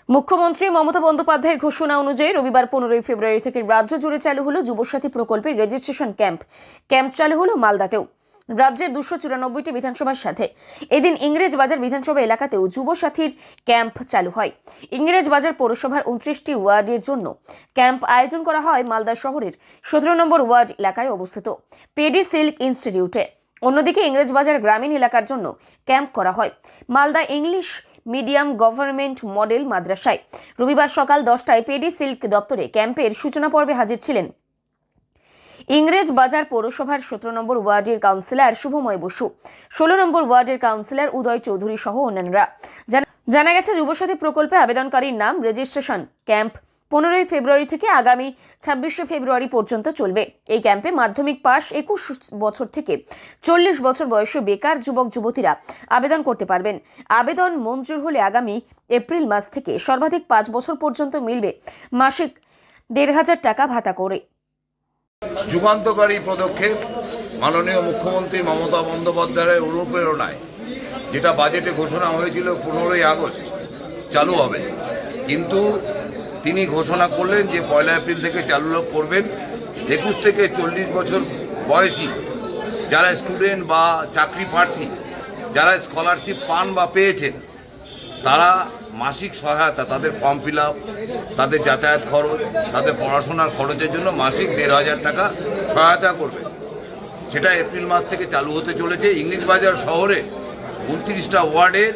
মুখ্যমন্ত্রী মমতা বন্দ্যোপাধ্যায়ের ঘোষণা অনুযায়ী রবিবার 15 ফেব্রুয়ারি থেকে রাজ্য জুড়ে চালু হলো যুবসাথী প্রকল্পের রেজিস্ট্রেশন ক্যাম্প চালু হলো মালদাতেও। রাজ্যের 294টি বিধানসভার সাথে এদিন ইংরেজবাজার বিধানসভা এলাকাতেও যুবসাথীর ক্যাম্প চালু হয়। ইংরেজবাজার পৌরসভার 29টি ওয়ার্ডের জন্য ক্যাম্প আয়োজন করা হয় মালদা শহরের 17 নম্বর ওয়ার্ড এলাকায় অবস্থিত পেডি সিল্ক ইনস্টিটিউটে। অন্যদিকে ইংরেজবাজার গ্রামীণ এলাকার জন্য ক্যাম্প করা হয় Malda English medium government model মাদ্রাসায়। রবিবার সকাল 10টায় পেডি সিল্ক দপ্তরে ক্যাম্পের সূচনা পর্বে হাজির ছিলেন ইংরেজবাজার পৌরসভার 17 নম্বর ওয়ার্ডের কাউন্সিলর শুভময় বসু, 16 নম্বর ওয়ার্ডের কাউন্সিলর উদয় চৌধুরী সহ অন্যান্যরা। জানা গেছে যুবসাথী প্রকল্পে আবেদনকারীর নাম রেজিস্ট্রেশন ক্যাম্প 15 ফেব্রুয়ারি থেকে আগামী 26 ফেব্রুয়ারি পর্যন্ত চলবে। এই ক্যাম্পে মাধ্যমিক পাস 21 বছর থেকে 40 বছর বয়সী বেকার যুবক যুবতীরা আবেদন করতে পারবেন। আবেদন মঞ্জুর হলে আগামী এপ্রিল মাস থেকে সর্বাধিক 5 বছর পর্যন্ত মিলবে মাসিক 1,500 টাকা ভাতা করে। যুগান্তকারী পদক্ষেপ মাননীয় মুখ্যমন্ত্রী মমতা বন্দ্যোপাধ্যায়ের অনুপ্রেরণায় যেটা বাজেটে ঘোষণা হয়েছিল 15 আগস্ট চালু হবে, কিন্তু তিনি ঘোষণা করলেন যে 1 এপ্রিল থেকে চালু করবেন। 21 থেকে 40 বছর বয়সী যারা স্টুডেন্ট বা চাকরি প্রার্থী যারা স্কলারশিপ পান বা পেয়েছেন তারা মাসিক সহায়তা, তাদের ফর্ম ফিল আপ, তাদের যাতায়াত খরচ, তাদের পড়াশোনার খরচের জন্য মাসিক 1,500 টাকা সহায়তা করবে। সেটা এপ্রিল মাস থেকে চালু হতে চলেছে। ইংরেজবাজার শহরে 29টা ওয়ার্ডের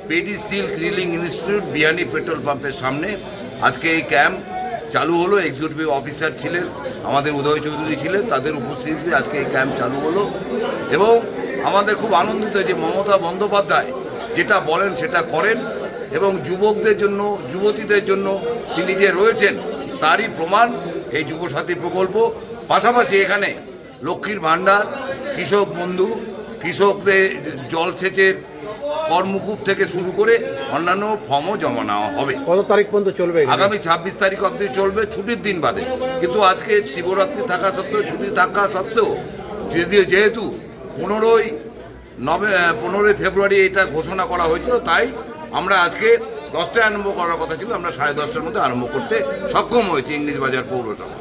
পেডি silk reeling institute Bihani petrol পাম্পের সামনে আজকে এই ক্যাম্প চালু হলো। এক্সিকিউটিভ অফিসার ছিলেন, আমাদের উদয় চৌধুরী ছিলেন, তাদের উপস্থিতিতে আজকে এই ক্যাম্প চালু হলো। এবং আমাদের খুব আনন্দিত যে মমতা বন্দ্যোপাধ্যায় যেটা বলেন সেটা করেন এবং যুবকদের জন্য, যুবতীদের জন্য তিনি যে রয়েছেন তারই প্রমাণ এই যুবসাথী প্রকল্প। পাশাপাশি এখানে লক্ষ্মীর ভাণ্ডার, কৃষক বন্ধু, কৃষকদের জলসেচের কর্মকূপ থেকে শুরু করে অন্যান্য ফর্মও জমা নেওয়া হবে। কত তারিখ পর্যন্ত চলবে? আগামী 26 তারিখ অবধি চলবে, ছুটির দিন বাদে। কিন্তু আজকে শিবরাত্রি থাকা সত্ত্বেও, ছুটি থাকা সত্ত্বেও যেহেতু 15 ফেব্রুয়ারি এটা ঘোষণা করা হয়েছিল, তাই আমরা আজকে 10টায় আরম্ভ করার কথা ছিল, আমরা 10:30টার মধ্যে আরম্ভ করতে সক্ষম হয়েছি ইংরেজবাজার পৌরসভা।